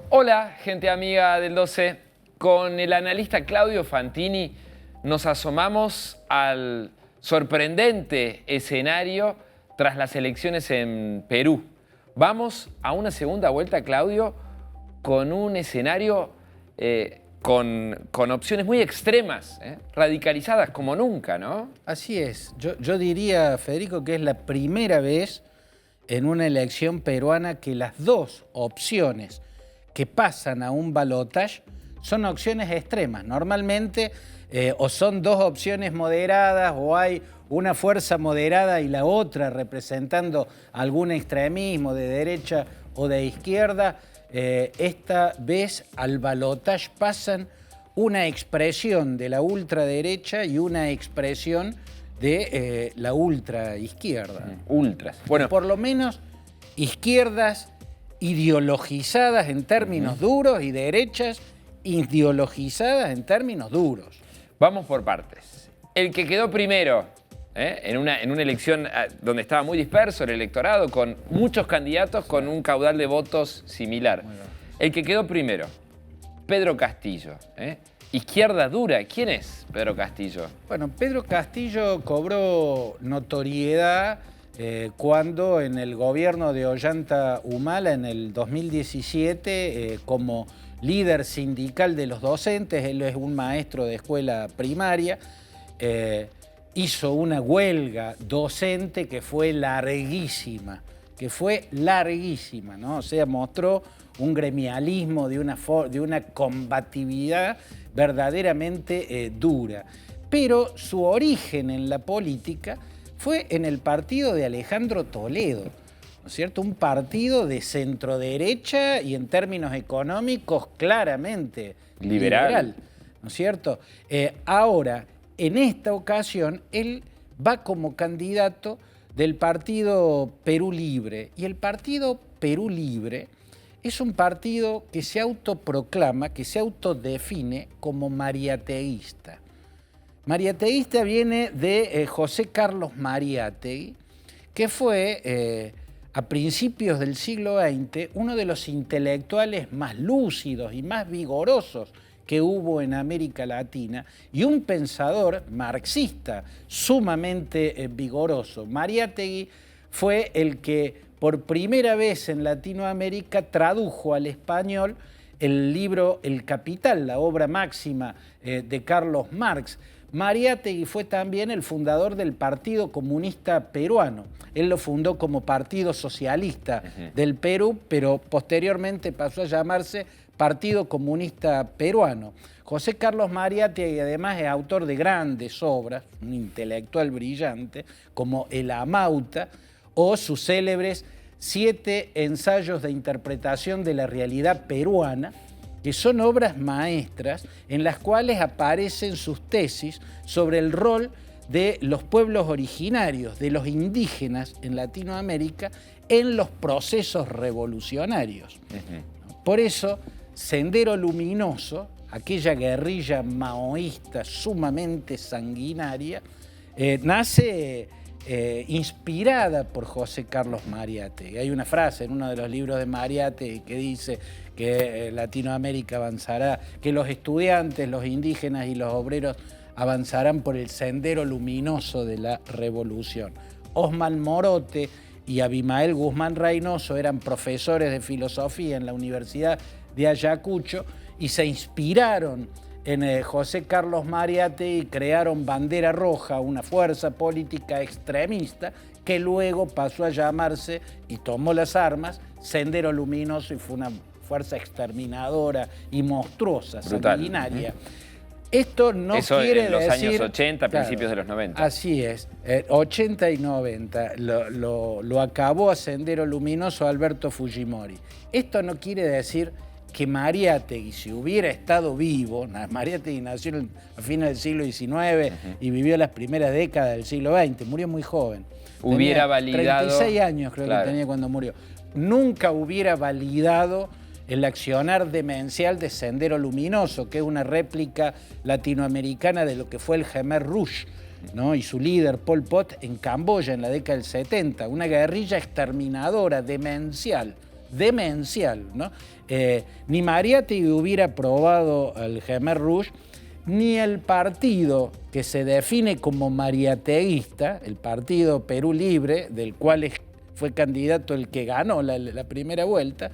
Hola, gente amiga del 12. Con el analista Claudio Fantini nos asomamos al sorprendente escenario tras las elecciones en Perú. Vamos a una segunda vuelta, Claudio, con un escenario con opciones muy extremas, radicalizadas como nunca, ¿no? Así es. Yo diría, Federico, que es la primera vez en una elección peruana que las dos opciones que pasan a un balotaje son opciones extremas. Normalmente o son dos opciones moderadas o hay una fuerza moderada y la otra representando algún extremismo de derecha o de izquierda. Esta vez al balotaje pasan una expresión de la ultraderecha y una expresión de la ultraizquierda. Ultras. Bueno, por lo menos izquierdas ideologizadas en términos duros y derechas ideologizadas en términos duros. vamos por partes. El que quedó primero en una elección donde estaba muy disperso el electorado, con muchos candidatos con un caudal de votos similar. El que quedó primero, Pedro Castillo. Izquierda dura. ¿Quién es Pedro Castillo? Bueno, Pedro Castillo cobró notoriedad cuando en el gobierno de Ollanta Humala en el 2017, como líder sindical de los docentes, él es un maestro de escuela primaria, hizo una huelga docente que fue larguísima, ¿no? O sea, mostró un gremialismo de una combatividad verdaderamente dura. Pero su origen en la política fue en el partido de Alejandro Toledo, ¿no es cierto? Un partido de centroderecha y en términos económicos claramente liberal, ¿no es cierto? Ahora, en esta ocasión, él va como candidato del partido Perú Libre. Y el partido Perú Libre es un partido que se autoproclama, que se autodefine como mariateísta. Mariateísta viene de José Carlos Mariátegui, que fue a principios del siglo XX uno de los intelectuales más lúcidos y más vigorosos que hubo en América Latina y un pensador marxista sumamente vigoroso. Mariátegui fue el que por primera vez en Latinoamérica tradujo al español el libro El Capital, la obra máxima de Carlos Marx. Mariátegui fue también el fundador del Partido Comunista Peruano. Él lo fundó como Partido Socialista del Perú, pero posteriormente pasó a llamarse Partido Comunista Peruano. José Carlos Mariátegui además es autor de grandes obras, un intelectual brillante, como El Amauta o sus célebres 7 ensayos de interpretación de la realidad peruana, que son obras maestras en las cuales aparecen sus tesis sobre el rol de los pueblos originarios, de los indígenas en Latinoamérica, en los procesos revolucionarios. Por eso, Sendero Luminoso, aquella guerrilla maoísta sumamente sanguinaria, nace inspirada por José Carlos Mariátegui. Hay una frase en uno de los libros de Mariátegui que dice que Latinoamérica avanzará, que los estudiantes, los indígenas y los obreros avanzarán por el sendero luminoso de la revolución. Osman Morote y Abimael Guzmán Reynoso eran profesores de filosofía en la Universidad de Ayacucho y se inspiraron en José Carlos Mariátegui y crearon Bandera Roja, una fuerza política extremista que luego pasó a llamarse y tomó las armas Sendero Luminoso y fue una fuerza exterminadora y monstruosa, sanguinaria. Esto no Eso quiere en los decir, años 80, claro, principios de los 90. Así es, 80 y 90 lo acabó a Sendero Luminoso Alberto Fujimori. Esto no quiere decir que Mariátegui, si hubiera estado vivo, Mariátegui nació a fines del siglo XIX y vivió las primeras décadas del siglo XX, murió muy joven. Hubiera tenía validado... 36 años creo que tenía cuando murió. Nunca hubiera validado el accionar demencial de Sendero Luminoso, que es una réplica latinoamericana de lo que fue el Khmer Rouge, ¿no? Y su líder, Pol Pot, en Camboya en la década del 70, una guerrilla exterminadora, demencial, ¿no? Ni Mariátegui hubiera aprobado al Khmer Rouge, ni el partido que se define como mariateguista, el partido Perú Libre, del cual fue candidato el que ganó la primera vuelta,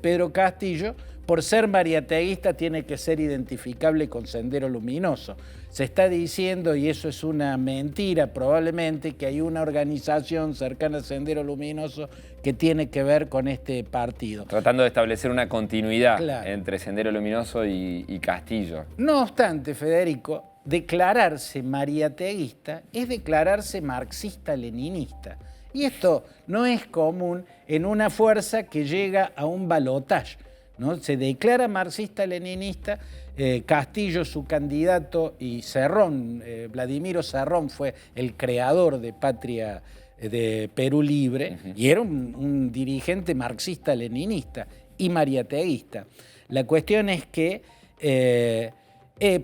Pedro Castillo, por ser mariateguista tiene que ser identificable con Sendero Luminoso. Se está diciendo, y eso es una mentira probablemente, que hay una organización cercana a Sendero Luminoso que tiene que ver con este partido. Tratando de establecer una continuidad, claro, entre Sendero Luminoso y Castillo. No obstante, Federico, declararse mariateguista es declararse marxista-leninista. Y esto no es común en una fuerza que llega a un balotaje, ¿no? Se declara marxista-leninista, Castillo su candidato y Cerrón, Vladimiro Cerrón fue el creador de Patria de Perú Libre, y era un dirigente marxista-leninista y mariateguista. La cuestión es que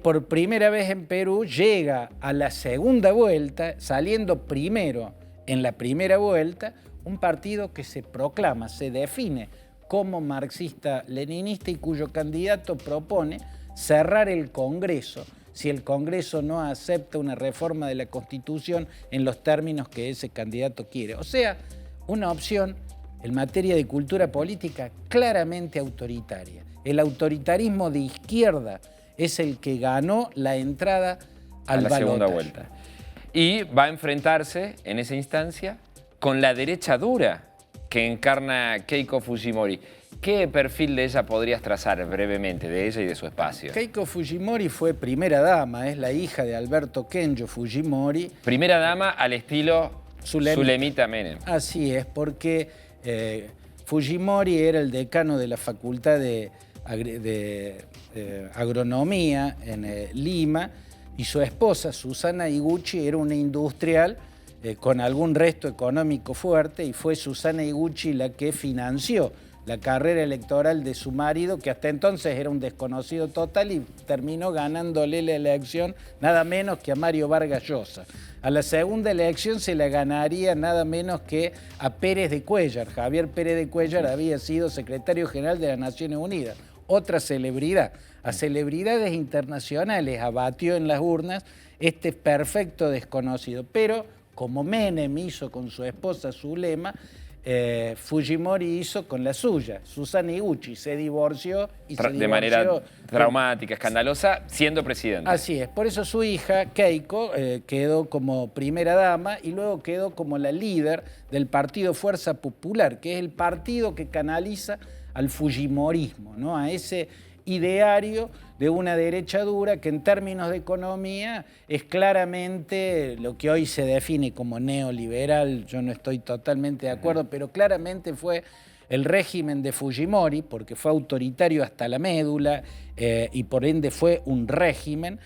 por primera vez en Perú llega a la segunda vuelta, saliendo primero en la primera vuelta, un partido que se proclama, se define como marxista-leninista y cuyo candidato propone cerrar el Congreso si el Congreso no acepta una reforma de la Constitución en los términos que ese candidato quiere. O sea, una opción en materia de cultura política claramente autoritaria. El autoritarismo de izquierda es el que ganó la entrada al balotaje. Segunda vuelta. Y va a enfrentarse en esa instancia con la derecha dura que encarna Keiko Fujimori. ¿Qué perfil de ella podrías trazar brevemente, de ella y de su espacio? Keiko Fujimori fue primera dama, es la hija de Alberto Kenjo Fujimori. Primera dama al estilo Zulemita Menem. Así es, porque Fujimori era el decano de la Facultad de Agronomía en Lima, y su esposa, Susana Higuchi, era una industrial con algún resto económico fuerte, y fue Susana Higuchi la que financió la carrera electoral de su marido, que hasta entonces era un desconocido total, y terminó ganándole la elección nada menos que a Mario Vargas Llosa. A la segunda elección se la ganaría nada menos que a Pérez de Cuéllar. Javier Pérez de Cuéllar había sido secretario general de las Naciones Unidas, otra celebridad. A celebridades internacionales abatió en las urnas este perfecto desconocido. Pero, como Menem hizo con su esposa Zulema, Fujimori hizo con la suya. Susana Higuchi se divorció y de manera traumática, escandalosa, siendo presidenta. Así es. Por eso su hija, Keiko, quedó como primera dama y luego quedó como la líder del partido Fuerza Popular, que es el partido que canaliza al fujimorismo, ¿no? A ese ideario de una derecha dura que en términos de economía es claramente lo que hoy se define como neoliberal. Yo no estoy totalmente de acuerdo, pero claramente fue el régimen de Fujimori, porque fue autoritario hasta la médula y por ende fue un régimen,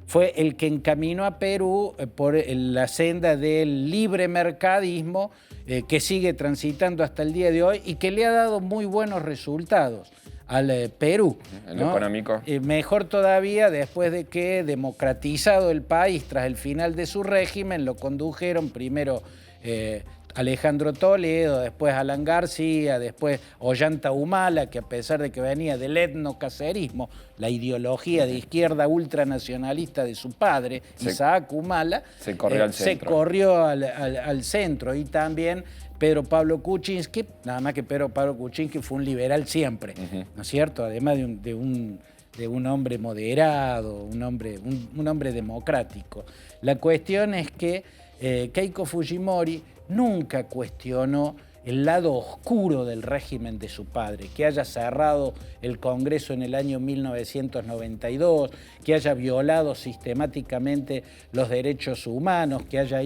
fue el que encaminó a Perú por la senda del libre mercadismo que sigue transitando hasta el día de hoy y que le ha dado muy buenos resultados al Perú, en lo económico. Mejor todavía después de que, democratizado el país tras el final de su régimen, lo condujeron primero Alejandro Toledo, después Alan García, después Ollanta Humala, que a pesar de que venía del etnocacerismo, la ideología de izquierda ultranacionalista de su padre, Isaac Humala, se corrió al centro. Y también Pedro Pablo Kuczynski, nada más que Pedro Pablo Kuczynski fue un liberal siempre, ¿no es cierto? Además de un hombre moderado, un hombre democrático. La cuestión es que Keiko Fujimori nunca cuestionó el lado oscuro del régimen de su padre, que haya cerrado el Congreso en el año 1992, que haya violado sistemáticamente los derechos humanos, que haya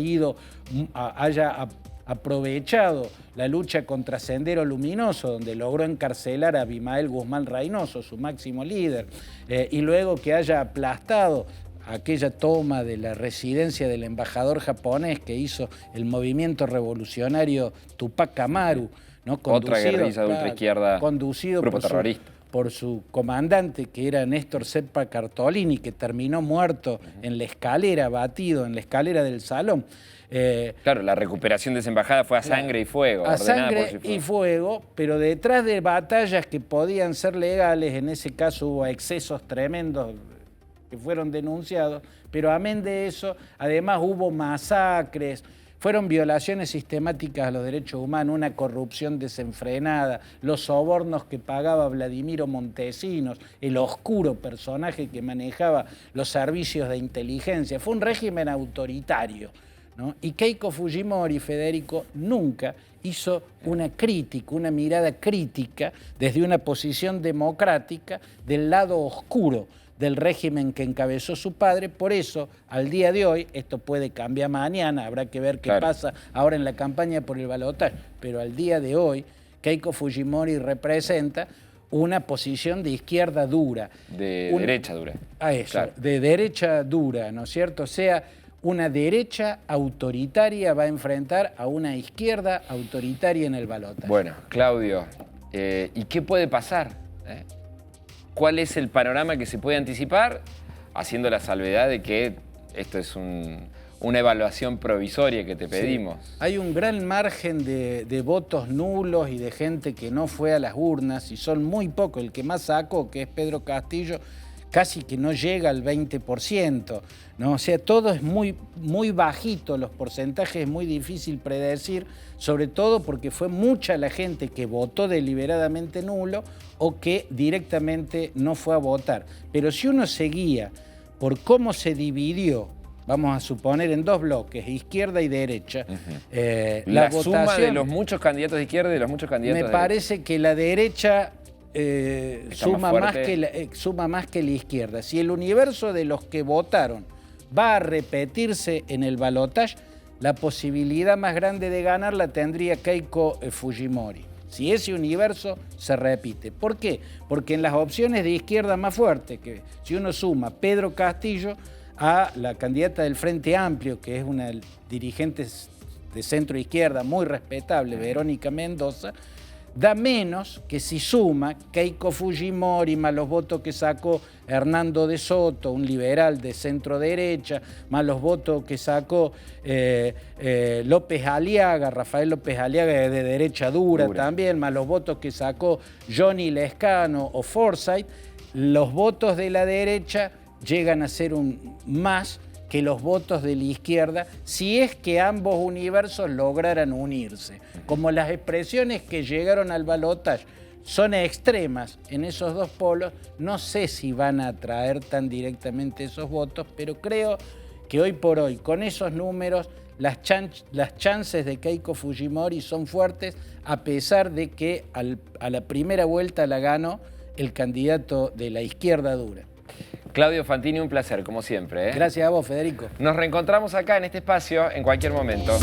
aprovechado la lucha contra Sendero Luminoso, donde logró encarcelar a Abimael Guzmán Reynoso, su máximo líder, y luego que haya aplastado aquella toma de la residencia del embajador japonés que hizo el movimiento revolucionario Tupac Amaru, ¿no? Otra guerrilla de ultraizquierda, grupo terrorista. por su comandante, que era Néstor Seppa Cartolini, que terminó muerto en la escalera, batido en la escalera del salón. Claro, la recuperación de esa embajada fue a sangre y fuego. A ordenada por sangre y fuego, pero detrás de batallas que podían ser legales, en ese caso hubo excesos tremendos que fueron denunciados, pero amén de eso, además hubo masacres, fueron violaciones sistemáticas a los derechos humanos, una corrupción desenfrenada, los sobornos que pagaba Vladimiro Montesinos, el oscuro personaje que manejaba los servicios de inteligencia. Fue un régimen autoritario, ¿no? Y Keiko Fujimori, Federico, nunca hizo una crítica, una mirada crítica desde una posición democrática del lado oscuro del régimen que encabezó su padre. Por eso, al día de hoy, esto puede cambiar mañana, habrá que ver qué pasa ahora en la campaña por el balotaje, pero al día de hoy, Keiko Fujimori representa una posición de izquierda dura. De derecha dura. A eso, de derecha dura, ¿no es cierto? O sea, una derecha autoritaria va a enfrentar a una izquierda autoritaria en el balotaje. Bueno, Claudio, ¿y qué puede pasar? ¿Cuál es el panorama que se puede anticipar? Haciendo la salvedad de que esto es una evaluación provisoria que te pedimos. Sí. Hay un gran margen de votos nulos y de gente que no fue a las urnas, y son muy pocos. El que más sacó, que es Pedro Castillo, casi que no llega al 20%, ¿no? O sea, todo es muy, muy bajito, los porcentajes es muy difícil predecir, sobre todo porque fue mucha la gente que votó deliberadamente nulo o que directamente no fue a votar. Pero si uno seguía por cómo se dividió, vamos a suponer en dos bloques, izquierda y derecha, la suma de los muchos candidatos de izquierda y de los muchos candidatos de derecha. Me parece que la derecha suma más que la izquierda. Si el universo de los que votaron va a repetirse en el balotaje, la posibilidad más grande de ganar la tendría Keiko Fujimori. Si ese universo se repite. ¿Por qué? Porque en las opciones de izquierda más fuertes, que si uno suma Pedro Castillo a la candidata del Frente Amplio, que es una dirigente de centro izquierda muy respetable, Verónica Mendoza, da menos que si suma Keiko Fujimori más los votos que sacó Hernando de Soto, un liberal de centro derecha, más los votos que sacó López Aliaga, Rafael López Aliaga de derecha dura también, más los votos que sacó Johnny Lescano o Forsyth, los votos de la derecha llegan a ser más que los votos de la izquierda, si es que ambos universos lograran unirse. Como las expresiones que llegaron al balotaje son extremas en esos dos polos, no sé si van a atraer tan directamente esos votos, pero creo que hoy por hoy, con esos números, las chances de Keiko Fujimori son fuertes, a pesar de que a la primera vuelta la ganó el candidato de la izquierda dura. Claudio Fantini, un placer, como siempre. Gracias a vos, Federico. Nos reencontramos acá en este espacio en cualquier momento.